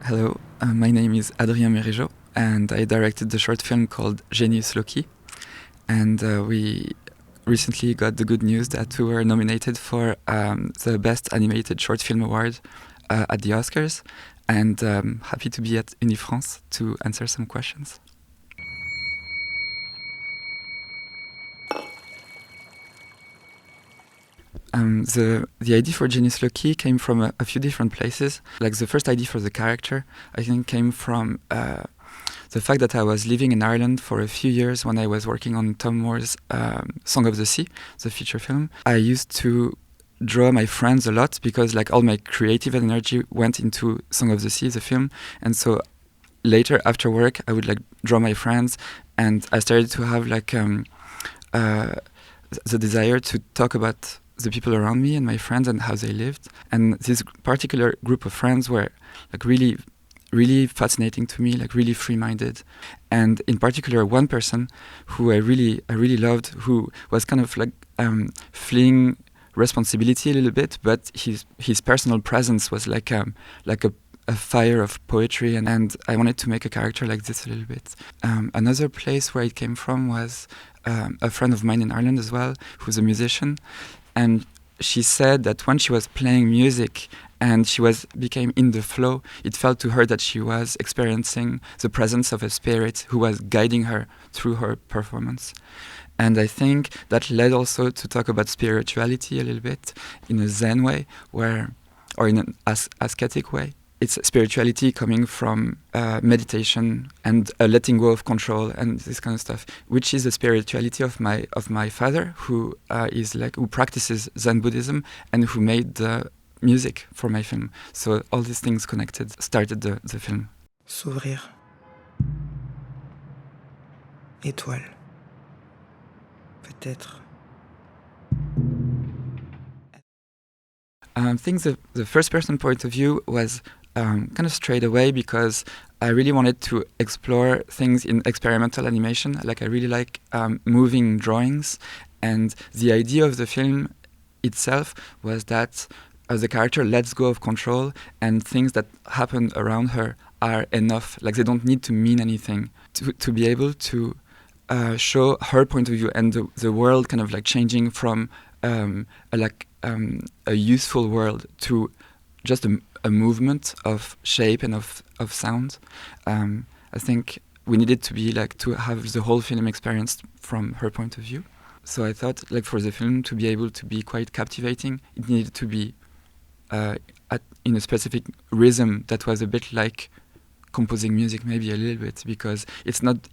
Hello, my name is Adrien Merigeau, and I directed the short film called Genius Loci. And we recently got the good news that we were nominated for the Best Animated Short Film Award at the Oscars. And happy to be at Unifrance to answer some questions. The idea for Genius Loci came from a few different places. Like the first idea for the character, I think, came from the fact that I was living in Ireland for a few years when I was working on Tom Moore's Song of the Sea, the feature film. I used to draw my friends a lot because like all my creative energy went into Song of the Sea, the film. And so later after work, I would like draw my friends, and I started to have like the desire to talk about the people around me and my friends and how they lived. And this particular group of friends were like really fascinating to me, like really free-minded. And in particular, one person who I really loved, who was kind of like fleeing responsibility a little bit, but his personal presence was like a fire of poetry, and I wanted to make a character like this a little bit. Another place where it came from was a friend of mine in Ireland as well, who's a musician, and she said that when she was playing music and became in the flow, it felt to her that she was experiencing the presence of a spirit who was guiding her through her performance. And I think that led also to talk about spirituality a little bit in a Zen way, or in an ascetic way. It's spirituality coming from meditation and letting go of control and this kind of stuff, which is the spirituality of my father, who practices Zen Buddhism and who made the music for my film. So all these things connected started the film. S'ouvrir. Étoile. Peut-être. I think the first person point of view was kind of straight away because I really wanted to explore things in experimental animation. Like I really like moving drawings, and the idea of the film itself was that the character lets go of control, and things that happen around her are enough. Like they don't need to mean anything to be able to show her point of view and the world kind of like changing from a useful world to just a movement of shape and of sound. I think we needed to be like to have the whole film experienced from her point of view. So I thought like for the film to be able to be quite captivating, it needed to be in a specific rhythm that was a bit like composing music, maybe a little bit, because it's not.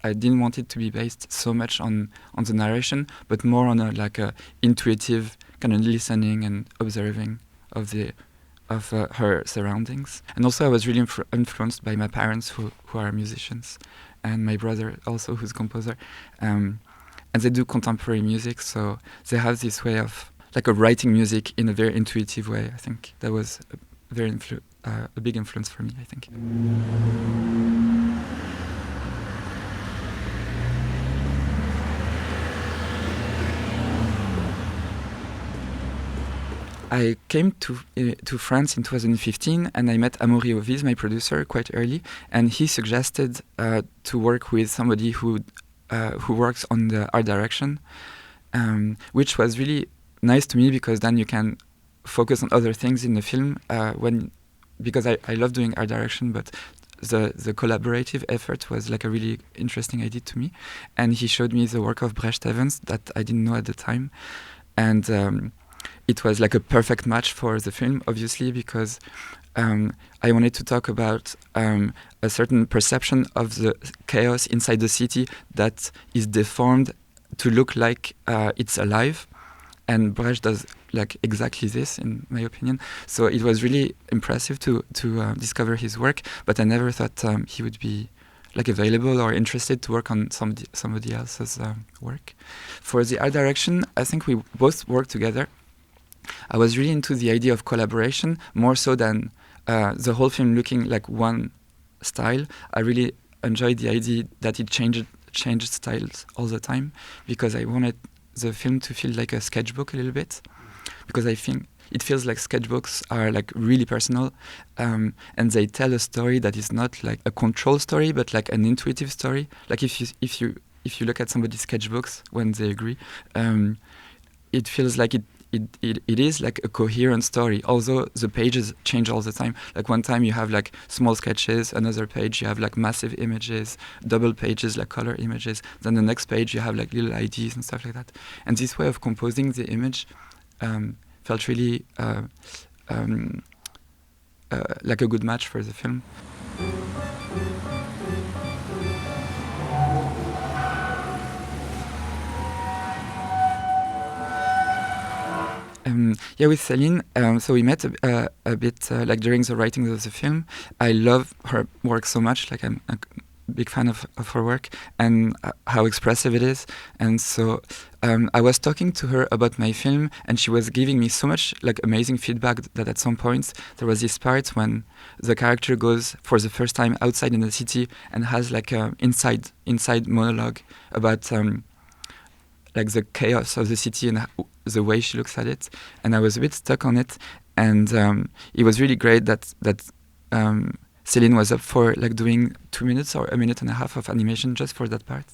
I didn't want it to be based so much on the narration, but more on a intuitive kind of listening and observing of her surroundings. And also I was really influenced by my parents who are musicians, and my brother also who's a composer. And they do contemporary music, so they have this way of writing music in a very intuitive way. I think that was a big influence for me, I think. I came to France in 2015, and I met Amaury Oviz, my producer, quite early, and he suggested to work with somebody who works on the art direction, which was really nice to me because then you can focus on other things in the film. Because I love doing art direction, but the collaborative effort was like a really interesting idea to me, and he showed me the work of Brecht Evans that I didn't know at the time, and it was like a perfect match for the film, obviously, because I wanted to talk about a certain perception of the chaos inside the city that is deformed to look like it's alive. And Brecht does like exactly this, in my opinion. So it was really impressive to discover his work, but I never thought he would be like available or interested to work on somebody else's work. For the art direction, I think we both worked together. I was really into the idea of collaboration, more so than the whole film looking like one style. I really enjoyed the idea that it changed styles all the time, because I wanted the film to feel like a sketchbook a little bit, because I think it feels like sketchbooks are like really personal, and they tell a story that is not like a control story, but like an intuitive story. Like if you look at somebody's sketchbooks when they agree, it feels like it is like a coherent story, although the pages change all the time. Like one time you have like small sketches, another page you have like massive images, double pages like color images, then the next page you have like little ideas and stuff like that. And this way of composing the image felt really like a good match for the film. With Céline, so we met a bit like during the writing of the film. I love her work so much, like I'm a big fan of her work and how expressive it is. And so I was talking to her about my film, and she was giving me so much like amazing feedback that at some point there was this part when the character goes for the first time outside in the city and has like a inside monologue about like the chaos of the city and the way she looks at it. And I was a bit stuck on it, and it was really great that Céline was up for like doing 2 minutes or 1.5 minutes of animation just for that part.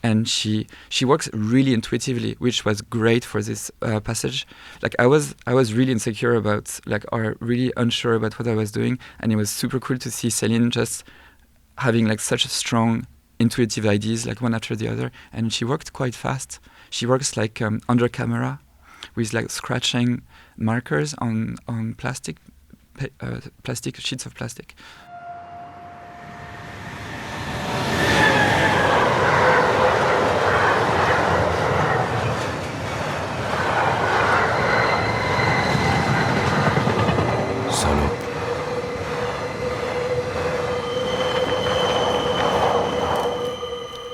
And she works really intuitively, which was great for this passage. Like I was really insecure about like, or really unsure about what I was doing, and it was super cool to see Céline just having like such a strong intuitive ideas like one after the other, and she worked quite fast. She works like under camera with like scratching markers on plastic sheets of plastic.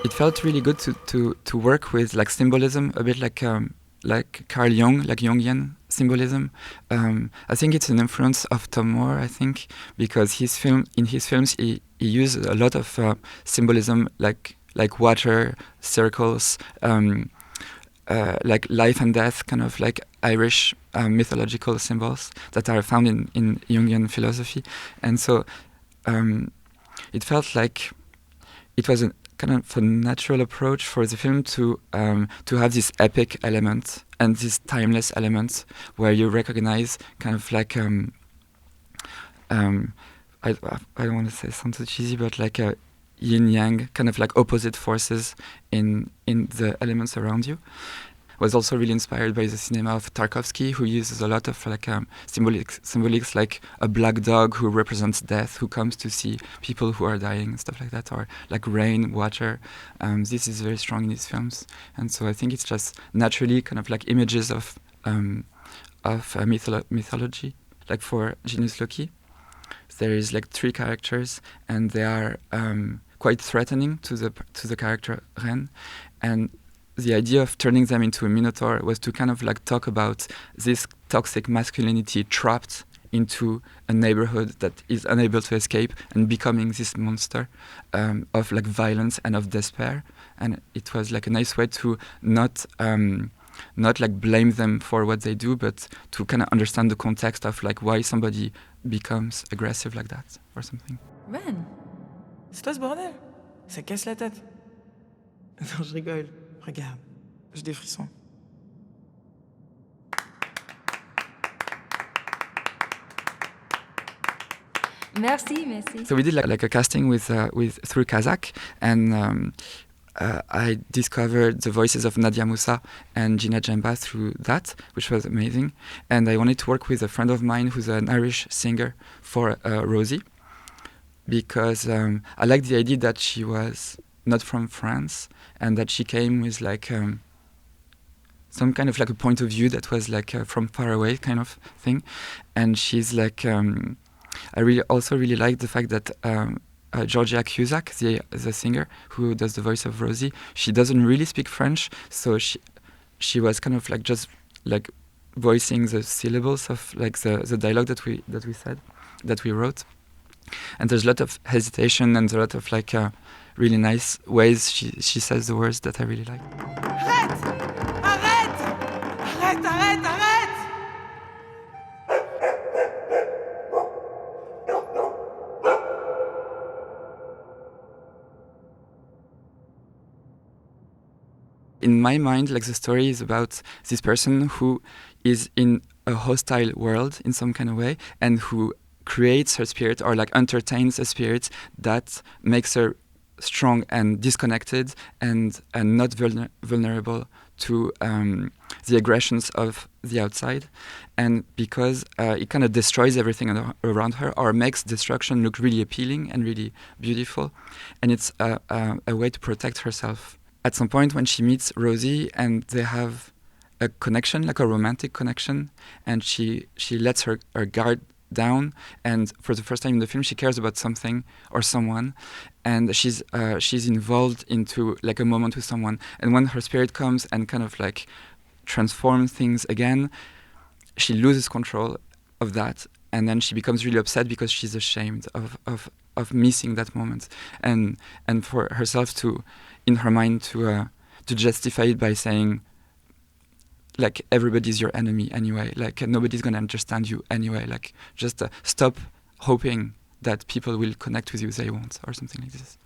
It felt really good to work with like symbolism, a bit like Carl Jung, like Jungian symbolism. I think it's an influence of Tom Moore, I think, because in his films he used a lot of symbolism, like water, circles, like life and death, kind of like Irish mythological symbols that are found in Jungian philosophy. And so it felt like it was a kind of a natural approach for the film to have this epic element and this timeless element where you recognize kind of like I don't want to say something cheesy, but like a yin yang, kind of like opposite forces in the elements around you. Was also really inspired by the cinema of Tarkovsky, who uses a lot of like symbolics, like a black dog who represents death, who comes to see people who are dying and stuff like that, or like rain, water. This is very strong in his films, and so I think it's just naturally kind of like images of mythology. Like for Genius Loci, there is like 3 characters, and they are quite threatening to the character Ren, and the idea of turning them into a minotaur was to kind of like talk about this toxic masculinity trapped into a neighborhood that is unable to escape and becoming this monster of like violence and of despair. And it was like a nice way to not like blame them for what they do, but to kind of understand the context of like why somebody becomes aggressive like that or something. Man, c'est toi ce bordel? Ça casse la tête. Non, je rigole. Regarde, j'ai des frissons. Merci. So we did like a casting with through Kazakh, and I discovered the voices of Nadia Moussa and Gina Djemba through that, which was amazing. And I wanted to work with a friend of mine who's an Irish singer for Rosie, because I liked the idea that she was not from France, and that she came with like some kind of like a point of view that was like from far away kind of thing. And she's like, I also really liked the fact that Georgia Cusack, the singer who does the voice of Rosie, she doesn't really speak French, so she was kind of like just like voicing the syllables of like the dialogue that we wrote. And there's a lot of hesitation and a lot of like really nice ways she says the words that I really like. Arrête! In my mind, like the story is about this person who is in a hostile world in some kind of way, and who creates her spirit, or like entertains a spirit that makes her strong and disconnected and not vulnerable to the aggressions of the outside. And because it kind of destroys everything around her, or makes destruction look really appealing and really beautiful, and it's a way to protect herself. At some point when she meets Rosie and they have a connection, like a romantic connection, and she lets her guard down, and for the first time in the film she cares about something or someone, and she's involved into like a moment with someone, and when her spirit comes and kind of like transforms things again, she loses control of that, and then she becomes really upset because she's ashamed of missing that moment, and for herself to, in her mind, to justify it by saying, like, everybody's your enemy anyway, like nobody's gonna understand you anyway, like just stop hoping that people will connect with you, they won't, or something like this.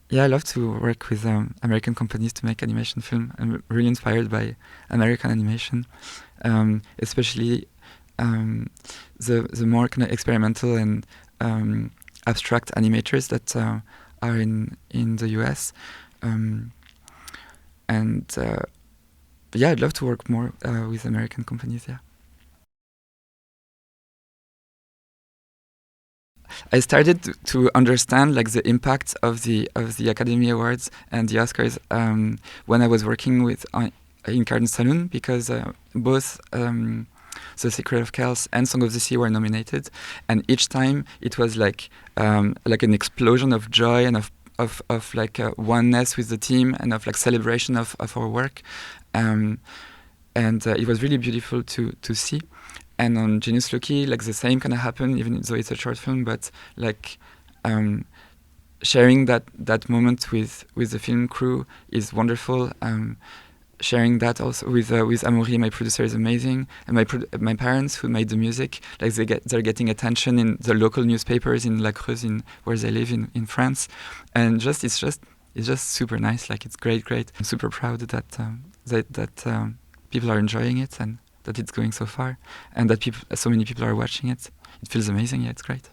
Yeah, I love to work with American companies to make animation film. I'm really inspired by American animation, especially the more kind of experimental and abstract animators that are in the US. And yeah, I'd love to work more with American companies, yeah. I started to understand like the impact of the Academy Awards and the Oscars when I was working with in Cartoon Saloon, because both The Secret of Chaos and Song of the Sea were nominated, and each time it was like an explosion of joy and of like oneness with the team, and of like celebration of our work, and it was really beautiful to see. And on Genius Loci, like the same kind of happened, even though it's a short film, but like sharing that moment with the film crew is wonderful. Sharing that also with Amaury, my producer, is amazing, and my parents who made the music, like they're getting attention in the local newspapers in La Creuse, where they live in France, and it's just super nice. Like, it's great. I'm super proud that people are enjoying it, and that it's going so far, and that so many people are watching it. It feels amazing. Yeah, it's great.